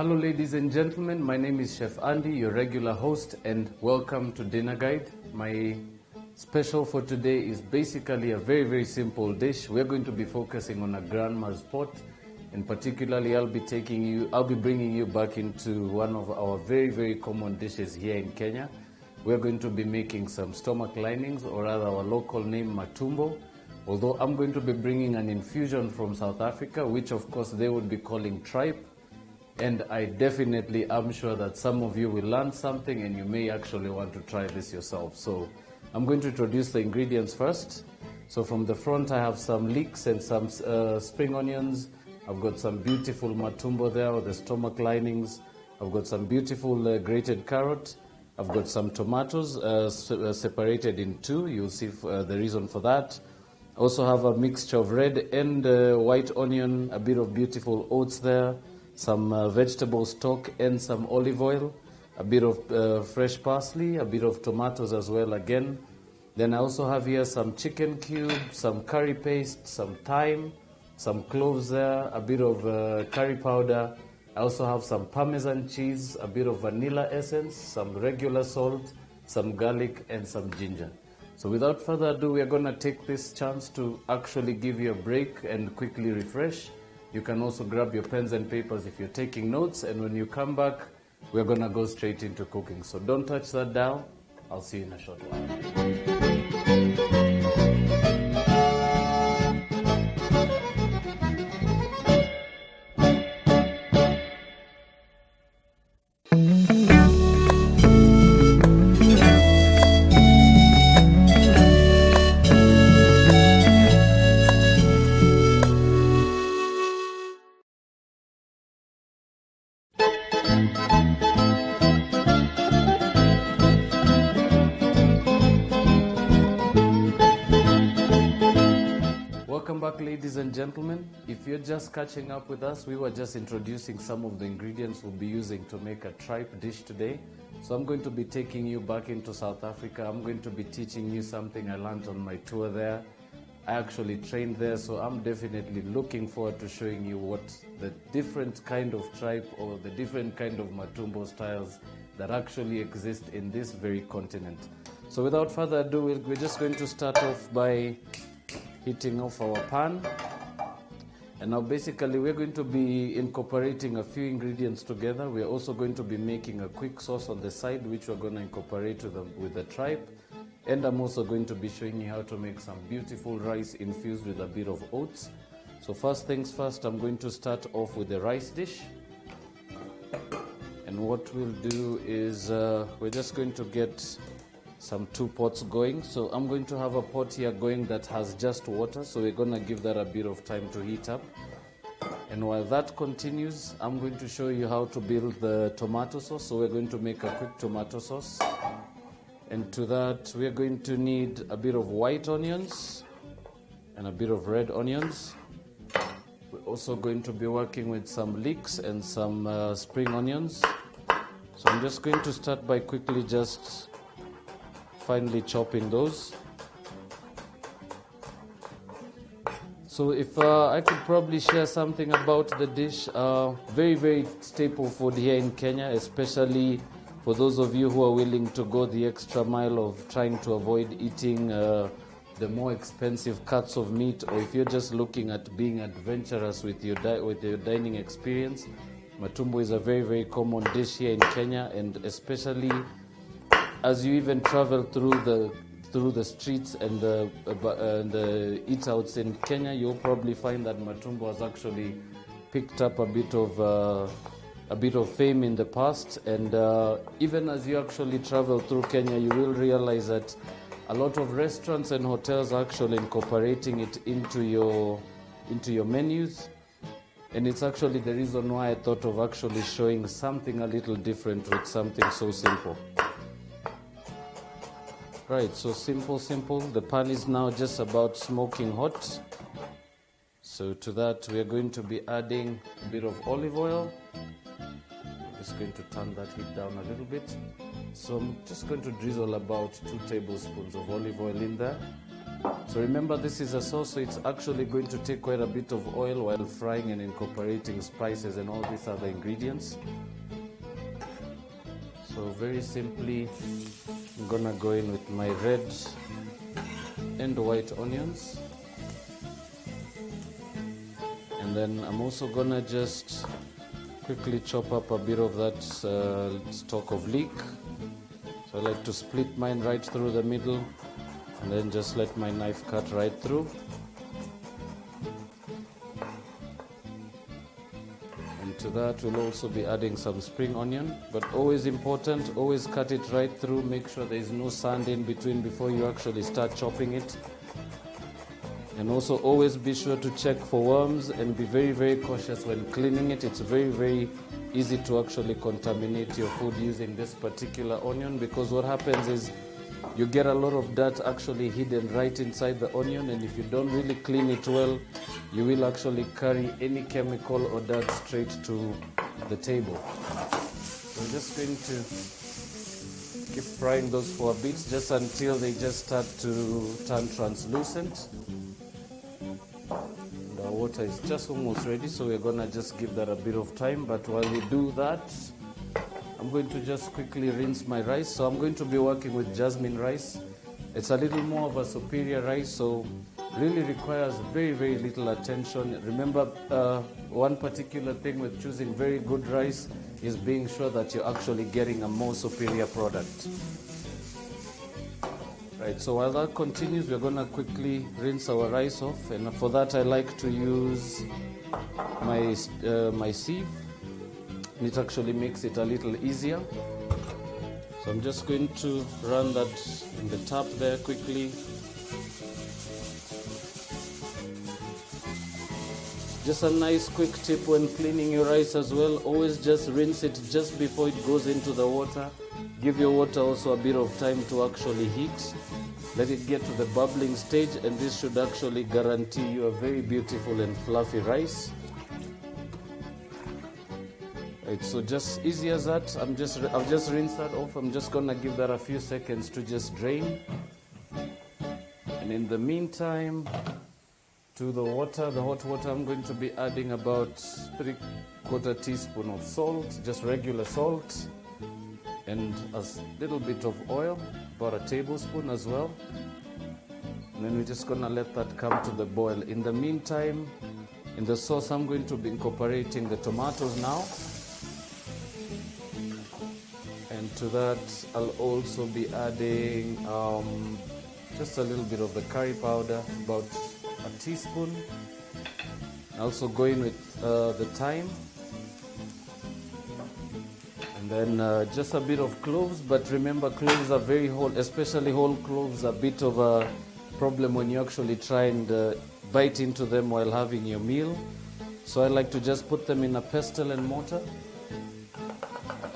Hello ladies and gentlemen, my name is Chef Andy, your regular host, and welcome to Dinner Guide. My special for today is basically a very simple dish. We're going to be focusing on a grandma's pot, and particularly I'll be bringing you back into one of our very common dishes here in Kenya. We're going to be making some stomach linings, or rather our local name Matumbo, although I'm going to be bringing an infusion from South Africa, which of course they would be calling Tripe. And I definitely am sure that some of you will learn something and you may actually want to try this yourself. So I'm going to introduce the ingredients first. So from the front I have some leeks and some spring onions. I've got some beautiful matumbo there, the stomach linings. I've got some beautiful grated carrot. I've got some tomatoes separated in two. You'll see the reason for that. I also have a mixture of red and white onion, a bit of beautiful oats there, some vegetable stock and some olive oil, a bit of fresh parsley, a bit of tomatoes as well again. Then I also have here some chicken cubes, some curry paste, some thyme, some cloves there, a bit of curry powder. I also have some Parmesan cheese, a bit of vanilla essence, some regular salt, some garlic and some ginger. So without further ado, we are going to take this chance to actually give you a break and quickly refresh. You can also grab your pens and papers if you're taking notes, and when you come back, we're going to go straight into cooking. So don't touch that dial. I'll see you in a short while. Welcome back, ladies and gentlemen. If you're just catching up with us, we were just introducing some of the ingredients we'll be using to make a tripe dish today. So I'm going to be taking you back into South Africa. I'm going to be teaching you something I learned on my tour there. I actually trained there, so I'm definitely looking forward to showing you what the different kind of tripe or the different kind of matumbo styles that actually exist in this very continent. So without further ado, we're just going to start off by heating off our pan. And now basically we're going to be incorporating a few ingredients together. We're also going to be making a quick sauce on the side, which we're going to incorporate with the tripe. And I'm also going to be showing you how to make some beautiful rice infused with a bit of oats. So first things first, I'm going to start off with the rice dish. And what we'll do is we're just going to get some 2 pots going. So I'm going to have a pot here going that has just water, so we're going to give that a bit of time to heat up. And while that continues, I'm going to show you how to build the tomato sauce. So we're going to make a quick tomato sauce, and to that we're going to need a bit of white onions and a bit of red onions. We're also going to be working with some leeks and some spring onions. So I'm just going to start by quickly just finely chopping those. So if I could probably share something about the dish, very staple food here in Kenya, especially for those of you who are willing to go the extra mile of trying to avoid eating the more expensive cuts of meat, or if you're just looking at being adventurous with your dining experience. Matumbo is a very common dish here in Kenya, and especially as you even travel through the streets and the eat-outs in Kenya, you'll probably find that matumbo has actually picked up a bit of fame in the past. And even as you actually travel through Kenya, you will realize that a lot of restaurants and hotels are actually incorporating it into your menus. And it's actually the reason why I thought of actually showing something a little different with something so simple. Right, so simple. The pan is now just about smoking hot. So to that we are going to be adding a bit of olive oil. I'm just going to turn that heat down a little bit. So I'm just going to drizzle about 2 tablespoons of olive oil in there. So remember, this is a sauce, so it's actually going to take quite a bit of oil while frying and incorporating spices and all these other ingredients. So very simply, I'm gonna go in with my red and white onions. And then I'm also gonna just quickly chop up a bit of that stalk of leek. So I like to split mine right through the middle and then just let my knife cut right through. And to that we'll also be adding some spring onion, but always important, always cut it right through. Make sure there is no sand in between before you actually start chopping it. And also always be sure to check for worms and be very, very cautious when cleaning it. It's very, very easy to actually contaminate your food using this particular onion, because what happens is you get a lot of dirt actually hidden right inside the onion, and if you don't really clean it well, you will actually carry any chemical or dirt straight to the table. So I'm just going to keep frying those for a bit, just until they just start to turn translucent. The water is just almost ready, so we're gonna just give that a bit of time. But while we do that, I'm going to just quickly rinse my rice. So I'm going to be working with jasmine rice. It's a little more of a superior rice, so really requires very, very little attention. Remember, one particular thing with choosing very good rice is being sure that you're actually getting a more superior product. Right, so while that continues, we're going to quickly rinse our rice off, and for that I like to use my sieve. It actually makes it a little easier. So I'm just going to run that in the tap there quickly. Just a nice quick tip when cleaning your rice as well, always just rinse it just before it goes into the water. Give your water also a bit of time to actually heat. Let it get to the bubbling stage, and this should actually guarantee you a very beautiful and fluffy rice. Right, so just easy as that. I've just rinsed that off. I'm just gonna give that a few seconds to just drain. And in the meantime, to the hot water, I'm going to be adding about 3/4 teaspoon of salt, just regular salt, and a little bit of oil, about a tablespoon as well. And then we're just gonna let that come to the boil. In the meantime, in the sauce, I'm going to be incorporating the tomatoes now. And to that, I'll also be adding just a little bit of the curry powder, about a teaspoon. Also going with the thyme. And then just a bit of cloves, but remember, cloves are very whole, especially whole cloves, a bit of a problem when you actually try and bite into them while having your meal. So I like to just put them in a pestle and mortar.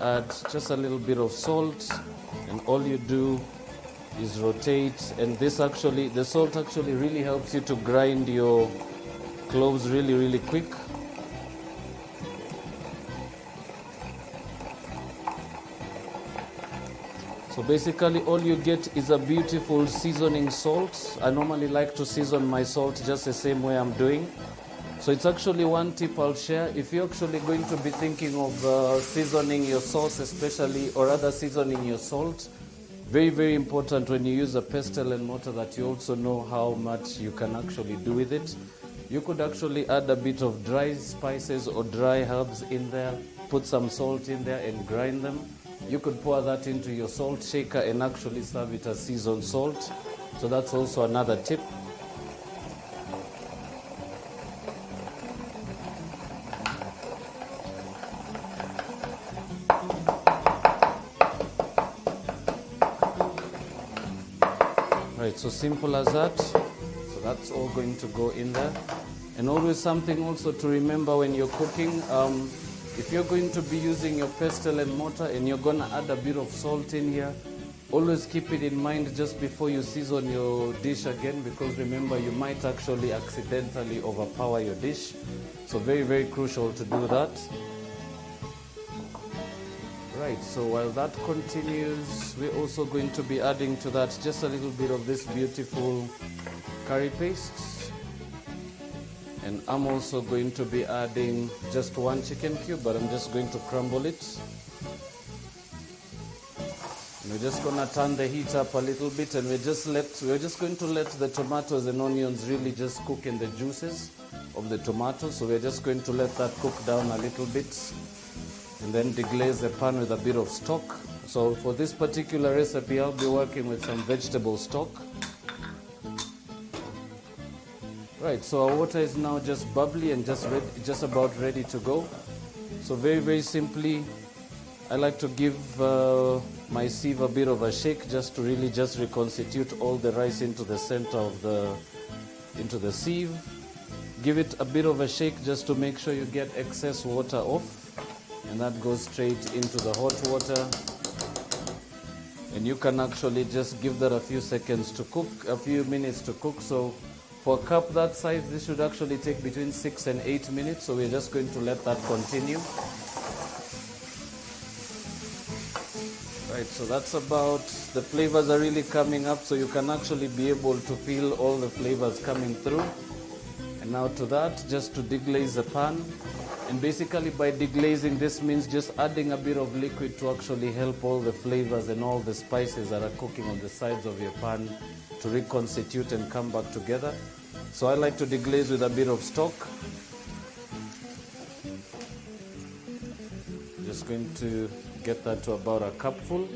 Add just a little bit of salt, and all you do is rotate. And the salt actually really helps you to grind your cloves really, really quick. So basically all you get is a beautiful seasoning salt. I normally like to season my salt just the same way I'm doing. So it's actually one tip I'll share. If you're actually going to be thinking of seasoning your sauce especially, or rather seasoning your salt, very, very important when you use a pestle and mortar that you also know how much you can actually do with it. You could actually add a bit of dry spices or dry herbs in there, put some salt in there and grind them. You could pour that into your salt shaker and actually serve it as seasoned salt. So that's also another tip. Right, so simple as that. So that's all going to go in there. And always something also to remember when you're cooking, if you're going to be using your pestle and mortar and you're going to add a bit of salt in here, always keep it in mind just before you season your dish again, because remember, you might actually accidentally overpower your dish. So very, very crucial to do that. Right. Right, so while that continues, we're also going to be adding to that just a little bit of this beautiful curry paste. And I'm also going to be adding just 1 chicken cube, but I'm just going to crumble it. And we're just gonna turn the heat up a little bit, and we're just going to let the tomatoes and onions really just cook in the juices of the tomatoes. So we're just going to let that cook down a little bit, and then deglaze the pan with a bit of stock. So for this particular recipe, I'll be working with some vegetable stock. Right, so our water is now just bubbly and just about ready to go. So very, very simply, I like to give my sieve a bit of a shake just to really just reconstitute all the rice into the center of the sieve. Give it a bit of a shake just to make sure you get excess water off, and that goes straight into the hot water. And you can actually just give that a few seconds to cook, a few minutes to cook. So for a cup that size, this should actually take between 6 and 8 minutes. So we're just going to let that continue. Right, so that's about, the flavors are really coming up, so you can actually be able to feel all the flavors coming through. And now to that, just to deglaze the pan. And basically by deglazing, this means just adding a bit of liquid to actually help all the flavors and all the spices that are cooking on the sides of your pan to reconstitute and come back together. So I like to deglaze with a bit of stock. Just going to get that to about a cupful.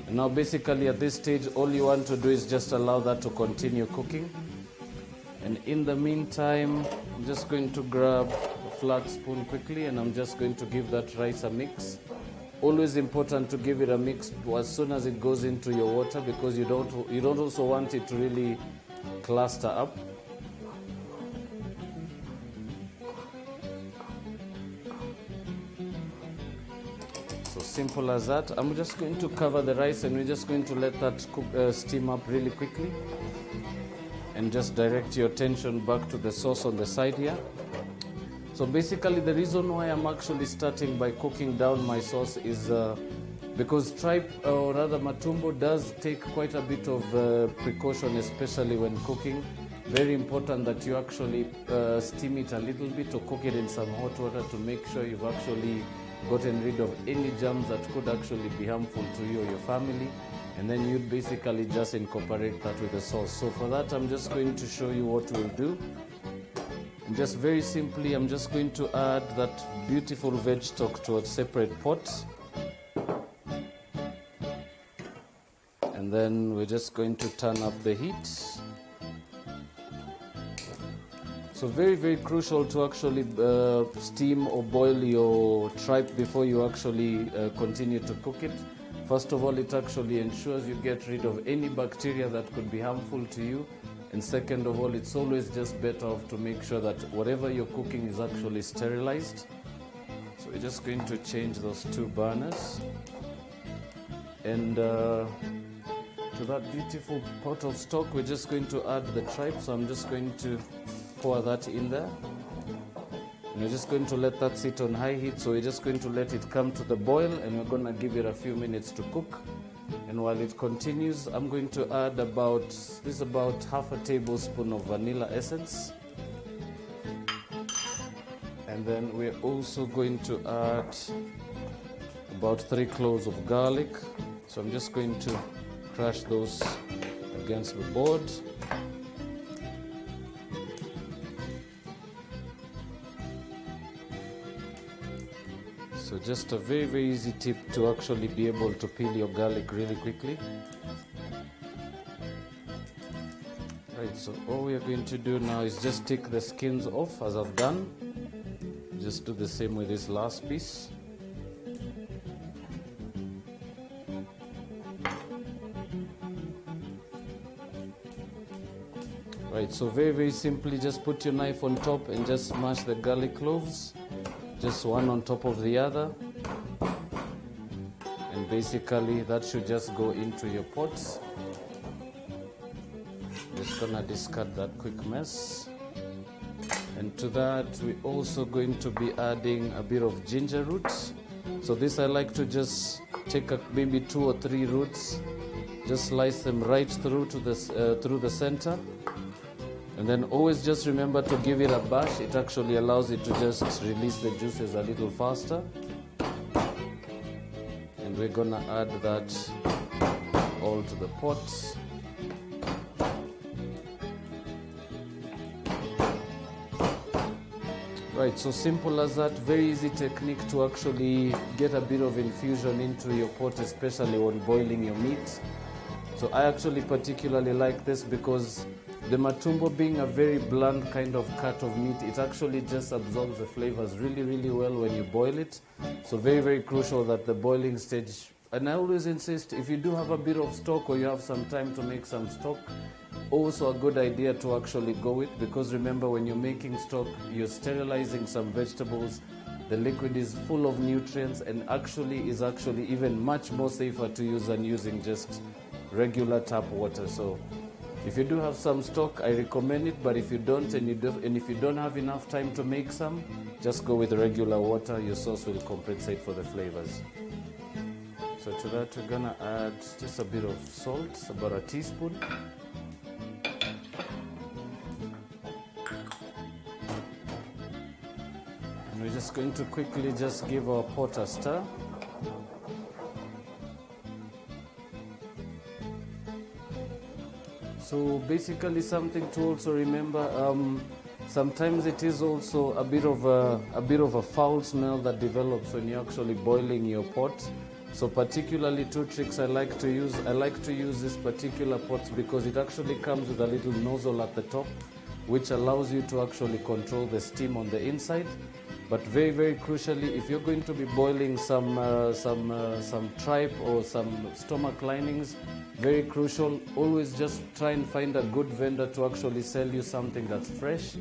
And now basically at this stage, all you want to do is just allow that to continue cooking. And in the meantime, I'm just going to grab a flat spoon quickly, and I'm just going to give that rice a mix. Always important to give it a mix as soon as it goes into your water, because you don't also want it to really cluster up. So simple as that. I'm just going to cover the rice, and we're just going to let that cook, steam up really quickly. And just direct your attention back to the sauce on the side here. So basically the reason why I'm actually starting by cooking down my sauce is because tripe, or rather Matumbo, does take quite a bit of precaution, especially when cooking. Very important that you actually steam it a little bit or cook it in some hot water to make sure you've actually gotten rid of any germs that could actually be harmful to you or your family. And then you'd basically just incorporate that with the sauce. So for that, I'm just going to show you what we'll do. And just very simply, I'm just going to add that beautiful veg stock to a separate pot. And then we're just going to turn up the heat. So very, very crucial to actually steam or boil your tripe before you actually continue to cook it. First of all, it actually ensures you get rid of any bacteria that could be harmful to you. And second of all, it's always just better off to make sure that whatever you're cooking is actually sterilized. So we're just going to change those 2 burners. And to that beautiful pot of stock, we're just going to add the tripe. So I'm just going to pour that in there. And we're just going to let that sit on high heat. So we're just going to let it come to the boil, and we're going to give it a few minutes to cook. And while it continues, I'm going to add about half a tablespoon of vanilla essence. And then we're also going to add about 3 cloves of garlic. So I'm just going to crush those against the board. So just a very, very easy tip to actually be able to peel your garlic really quickly. Right, so all we are going to do now is just take the skins off, as I've done. Just do the same with this last piece. Right, so very, very simply, just put your knife on top and just smash the garlic cloves. Just one on top of the other, and basically that should just go into your pots. Just gonna discard that quick mess. And to that, we're also going to be adding a bit of ginger root. So this I like to just take maybe 2 or 3 roots, just slice them right through to through the center, and then always just remember to give it a bash. It actually allows it to just release the juices a little faster. And we're gonna add that all to the pot. Right, so simple as that. Very easy technique to actually get a bit of infusion into your pot, especially when boiling your meat. So I actually particularly like this because the matumbo, being a very blunt kind of cut of meat, it actually just absorbs the flavors really, really well when you boil it. So very, very crucial that the boiling stage, and I always insist, if you do have a bit of stock or you have some time to make some stock, also a good idea to actually go with, because remember, when you're making stock, you're sterilizing some vegetables. The liquid is full of nutrients and is actually even much more safer to use than using just regular tap water. So if you do have some stock, I recommend it, but if you don't and if you don't have enough time to make some, just go with regular water. Your sauce will compensate for the flavors. So to that, we're gonna add just a bit of salt, about a teaspoon. And we're just going to quickly just give our pot a stir. So basically, something to also remember, sometimes it is also a bit of a foul smell that develops when you're actually boiling your pot. So particularly 2 tricks I like to use. I like to use this particular pot because it actually comes with a little nozzle at the top, which allows you to actually control the steam on the inside. But very, very crucially, if you're going to be boiling some tripe or some stomach linings, very crucial, always just try and find a good vendor to actually sell you something that's fresh.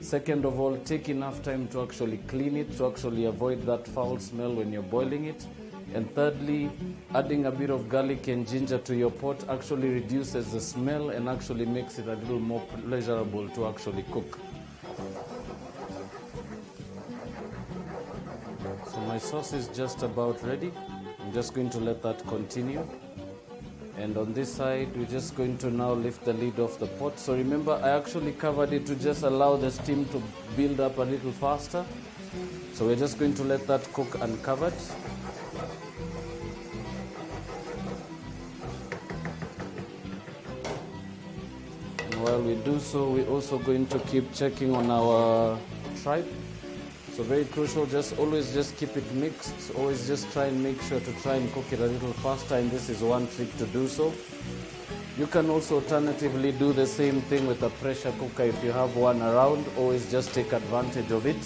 Second of all, take enough time to actually clean it, to actually avoid that foul smell when you're boiling it. And thirdly, adding a bit of garlic and ginger to your pot actually reduces the smell and actually makes it a little more pleasurable to actually cook. So my sauce is just about ready. I'm just going to let that continue. And on this side, we're just going to now lift the lid off the pot. So remember, I actually covered it to just allow the steam to build up a little faster. So we're just going to let that cook uncovered. And while we do so, we're also going to keep checking on our tripe. So very crucial, always just keep it mixed. Always just try and make sure to try and cook it a little faster, and this is one trick to do so. You can also alternatively do the same thing with a pressure cooker if you have one around. Always just take advantage of it.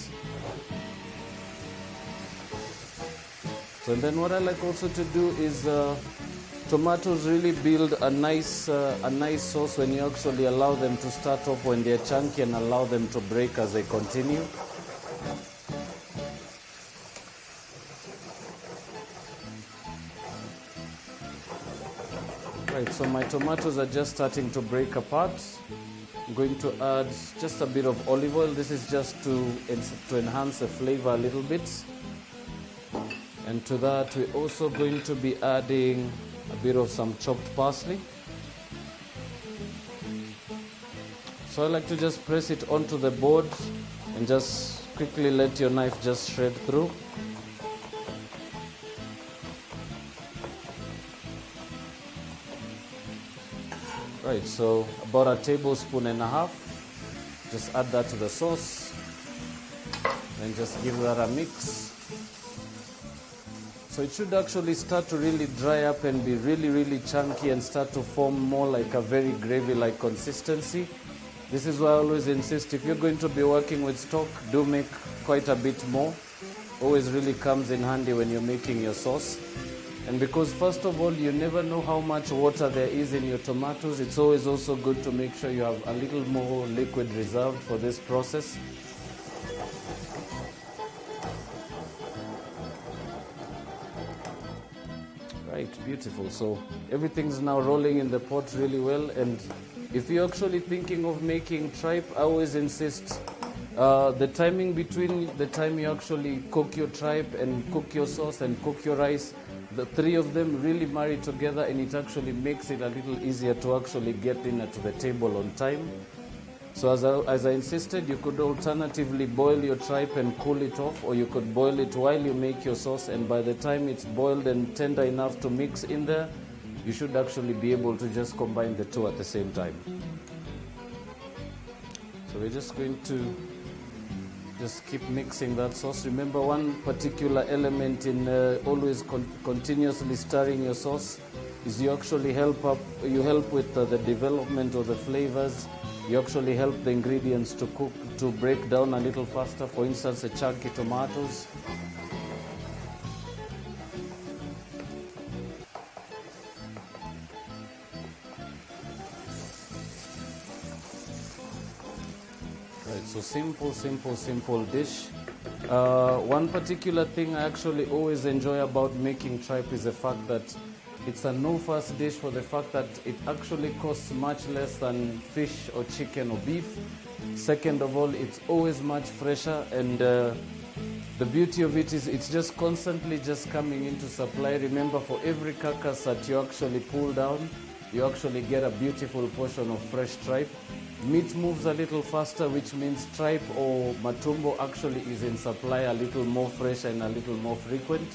So and then what I like also to do is tomatoes really build a nice sauce when you actually allow them to start off when they're chunky and allow them to break as they continue. Right, so my tomatoes are just starting to break apart. I'm going to add just a bit of olive oil. This is just to enhance the flavor a little bit. And to that, we're also going to be adding a bit of some chopped parsley. So I like to just press it onto the board and just quickly let your knife just shred through. Right, so about a tablespoon and a half. Just add that to the sauce. Then just give that a mix. So it should actually start to really dry up and be really, really chunky and start to form more like a very gravy-like consistency. This is why I always insist, if you're going to be working with stock, do make quite a bit more. Always really comes in handy when you're making your sauce. And because first of all, you never know how much water there is in your tomatoes, it's always also good to make sure you have a little more liquid reserved for this process. Right, beautiful. So everything's now rolling in the pot really well. And if you're actually thinking of making tripe, I always insist, The timing between the time you actually cook your tripe and cook your sauce and cook your rice, the three of them really marry together, and it actually makes it a little easier to actually get dinner to the table on time. So as I insisted, you could alternatively boil your tripe and cool it off, or you could boil it while you make your sauce, and by the time it's boiled and tender enough to mix in there, you should actually be able to just combine the two at the same time. So we're just going to just keep mixing that sauce. Remember, one particular element in always continuously stirring your sauce is you actually help with the development of the flavors. You actually help the ingredients to cook, to break down a little faster. For instance, the chunky tomatoes. Right, so simple dish. One particular thing I actually always enjoy about making tripe is the fact that it's a no-fuss dish, for the fact that it actually costs much less than fish or chicken or beef. Second of all, it's always much fresher, and the beauty of it is it's just constantly just coming into supply. Remember, for every carcass that you actually pull down, you actually get a beautiful portion of fresh tripe. Meat moves a little faster, which means tripe or matumbo actually is in supply a little more fresh and a little more frequent.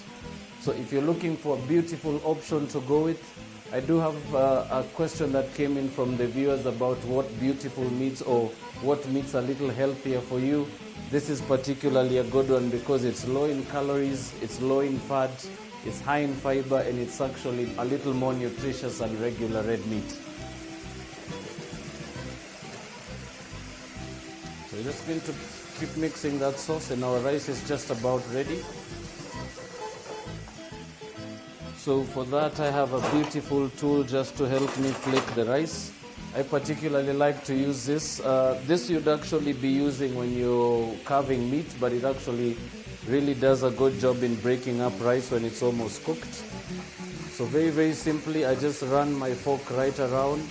So if you're looking for a beautiful option to go with, I do have a question that came in from the viewers about what beautiful meats or what meats are a little healthier for you. This is particularly a good one because it's low in calories, it's low in fat, it's high in fiber, and it's actually a little more nutritious than regular red meat. So we're just going to keep mixing that sauce, and our rice is just about ready. So for that, I have a beautiful tool just to help me flake the rice. I particularly like to use this. This you'd actually be using when you're carving meat, but it actually really does a good job in breaking up rice when it's almost cooked. So very simply, I just run my fork right around.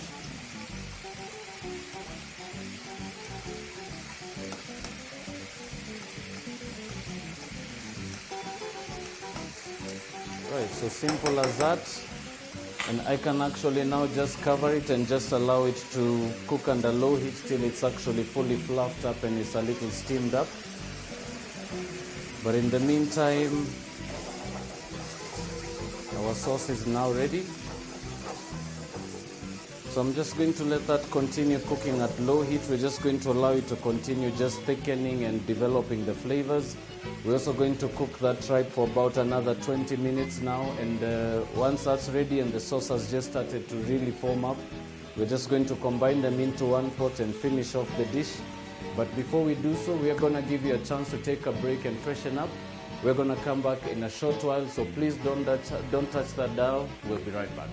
Right, so simple as that. And I can actually now just cover it and just allow it to cook under low heat till it's actually fully fluffed up and it's a little steamed up. But in the meantime, our sauce is now ready. So I'm just going to let that continue cooking at low heat. We're just going to allow it to continue just thickening and developing the flavors. We're also going to cook that tripe for about another 20 minutes now, and once that's ready and the sauce has just started to really form up, we're just going to combine them into one pot and finish off the dish. But before we do so, we are going to give you a chance to take a break and freshen up. We're going to come back in a short while, so please don't touch that dial. We'll be right back.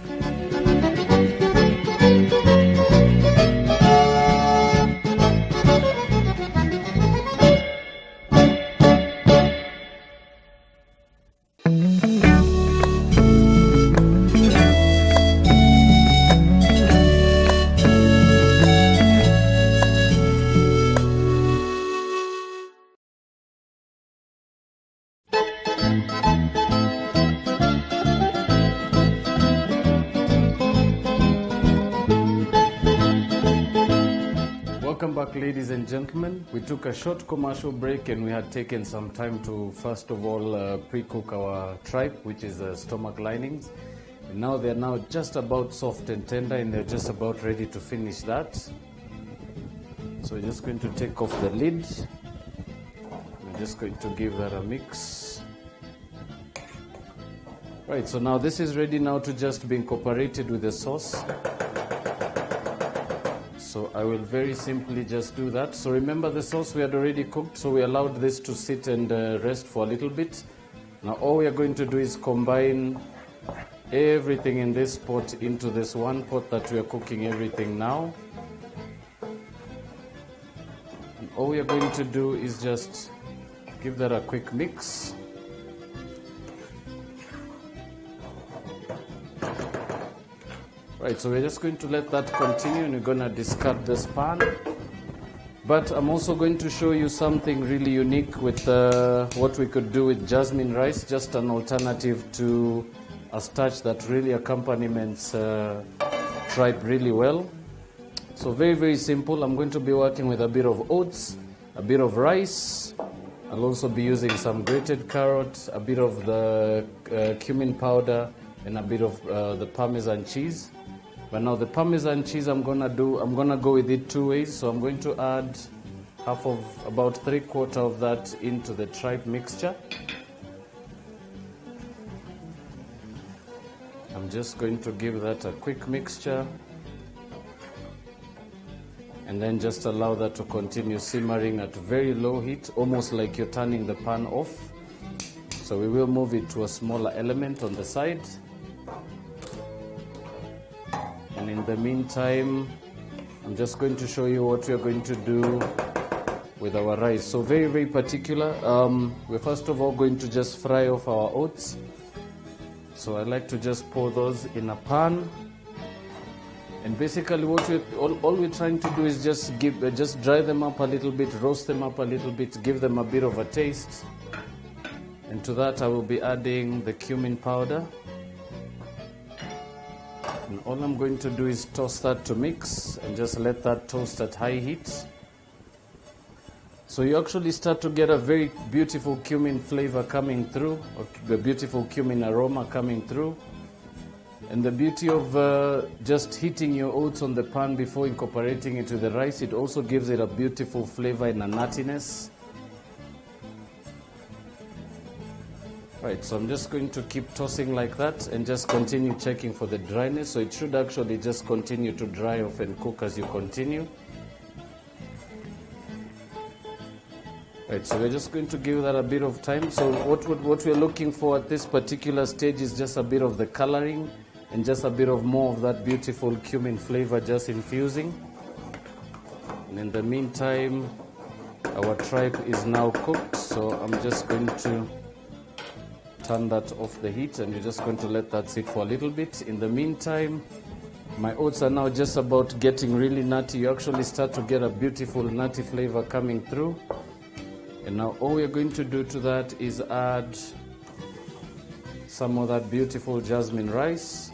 Welcome back, ladies and gentlemen. We took a short commercial break and we had taken some time to first of all pre-cook our tripe, which is the stomach linings. And now they're now just about soft and tender, and they're just about ready to finish that. So we're just going to take off the lid. We're just going to give that a mix. Right, so now this is ready now to just be incorporated with the sauce. So I will very simply just do that. So remember, the sauce we had already cooked, so we allowed this to sit and rest for a little bit. Now all we are going to do is combine everything in this pot into this one pot that we are cooking everything now. And all we are going to do is just give that a quick mix. Right, so we're just going to let that continue, and we're going to discard this pan. But I'm also going to show you something really unique with what we could do with jasmine rice, just an alternative to a starch that really accompaniments tripe really well. So very, very simple. I'm going to be working with a bit of oats, a bit of rice. I'll also be using some grated carrot, a bit of the cumin powder, and a bit of the Parmesan cheese. But now the Parmesan cheese I'm gonna go with it two ways. So I'm going to add about 3/4 of that into the tripe mixture. I'm just going to give that a quick mixture and then just allow that to continue simmering at very low heat, almost like you're turning the pan off. So we will move it to a smaller element on the side. And in the meantime, I'm just going to show you what we're going to do with our rice. So very, very particular. We're first of all going to just fry off our oats. So I like to just pour those in a pan. And basically all we're trying to do is just dry them up a little bit, roast them up a little bit, give them a bit of a taste. And to that I will be adding the cumin powder. And all I'm going to do is toss that to mix and just let that toast at high heat. So you actually start to get a very beautiful cumin flavor coming through, or the beautiful cumin aroma coming through. And the beauty of just heating your oats on the pan before incorporating it to the rice, it also gives it a beautiful flavor and a nuttiness. Right, so I'm just going to keep tossing like that and just continue checking for the dryness. So it should actually just continue to dry off and cook as you continue. Right, so we're just going to give that a bit of time. So what we're looking for at this particular stage is just a bit of the coloring and just a bit of more of that beautiful cumin flavor just infusing. And in the meantime, our tripe is now cooked, so I'm just going to turn that off the heat and you're just going to let that sit for a little bit. In the meantime, my oats are now just about getting really nutty. You actually start to get a beautiful nutty flavor coming through. And now all we're going to do to that is add some of that beautiful jasmine rice.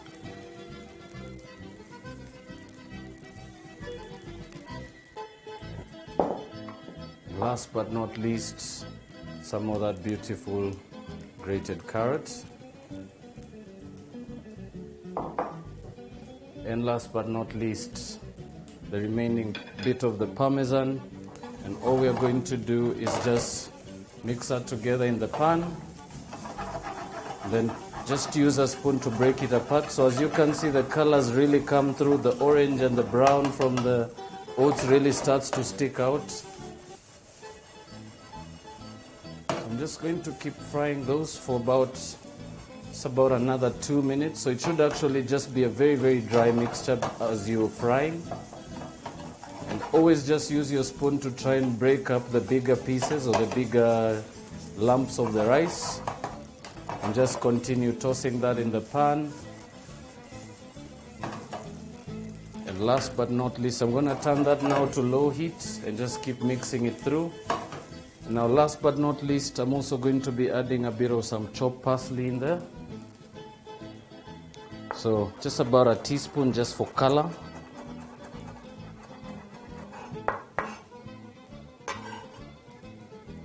Last but not least, some of that beautiful grated carrot. And last but not least, the remaining bit of the Parmesan. And all we are going to do is just mix that together in the pan. Then just use a spoon to break it apart. So as you can see, the colors really come through. The orange and the brown from the oats really starts to stick out. I'm just going to keep frying those for about another 2 minutes. So it should actually just be a very, very dry mixture as you're frying. And always just use your spoon to try and break up the bigger pieces or the bigger lumps of the rice. And just continue tossing that in the pan. And last but not least, I'm going to turn that now to low heat and just keep mixing it through. Now last but not least, I'm also going to be adding a bit of some chopped parsley in there. So just about a teaspoon just for color.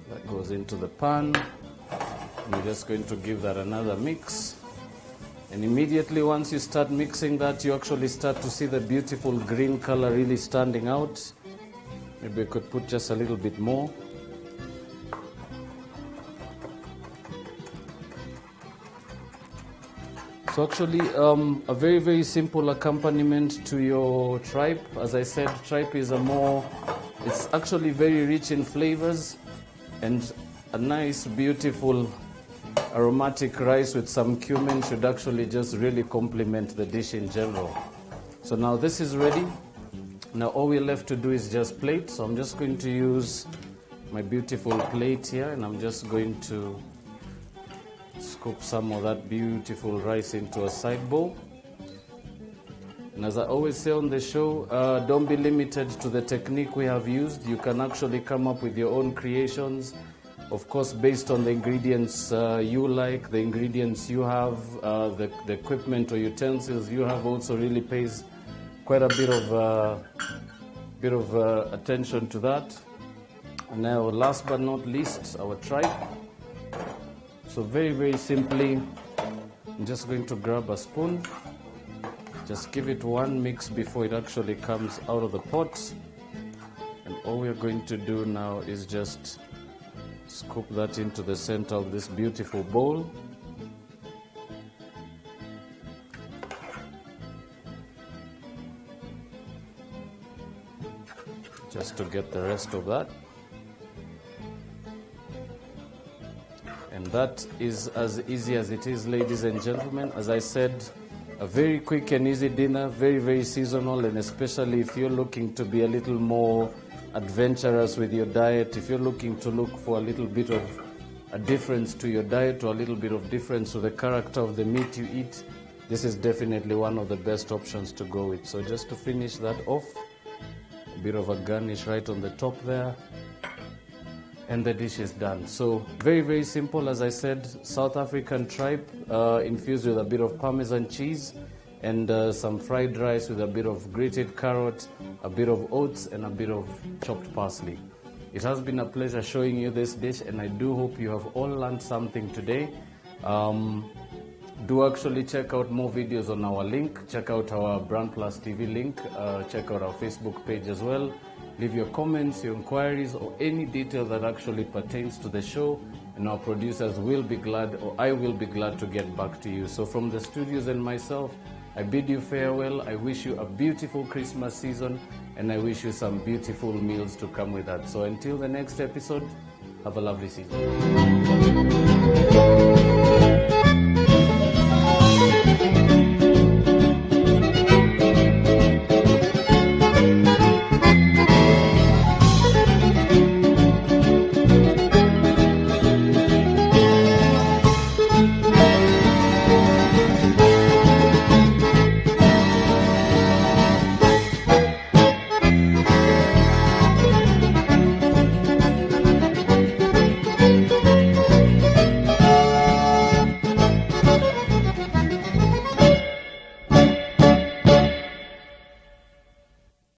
That goes into the pan. I'm just going to give that another mix. And immediately once you start mixing that, you actually start to see the beautiful green color really standing out. Maybe I could put just a little bit more. So actually, a very, very simple accompaniment to your tripe. As I said, tripe is it's actually very rich in flavors, and a nice, beautiful aromatic rice with some cumin should actually just really complement the dish in general. So now this is ready. Now all we're left to do is just plate. So I'm just going to use my beautiful plate here, and I'm just going to scoop some of that beautiful rice into a side bowl. And as I always say on the show, don't be limited to the technique we have used. You can actually come up with your own creations, of course, based on the ingredients you like, the ingredients you have, the equipment or utensils you have also really pays quite a bit of attention to that. Now, last but not least, our tripe. So very, very simply, I'm just going to grab a spoon. Just give it one mix before it actually comes out of the pot. And all we're going to do now is just scoop that into the center of this beautiful bowl. Just to get the rest of that. And that is as easy as it is, ladies and gentlemen. As I said, a very quick and easy dinner, very, very seasonal, and especially if you're looking to be a little more adventurous with your diet, if you're looking to look for a little bit of a difference to your diet or a little bit of difference to the character of the meat you eat, this is definitely one of the best options to go with. So just to finish that off, a bit of a garnish right on the top there, and the dish is done. So very, very simple. As I said, South African tripe infused with a bit of Parmesan cheese and some fried rice with a bit of grated carrot, a bit of oats, and a bit of chopped parsley. It has been a pleasure showing you this dish, and I do hope you have all learned something today. Do actually check out more videos on our link. Check out our BrandPlus TV link. Check out our Facebook page as well. Leave your comments, your inquiries, or any detail that actually pertains to the show, and our producers will be glad, or I will be glad to get back to you. So from the studios and myself, I bid you farewell. I wish you a beautiful Christmas season, and I wish you some beautiful meals to come with that. So until the next episode, have a lovely season.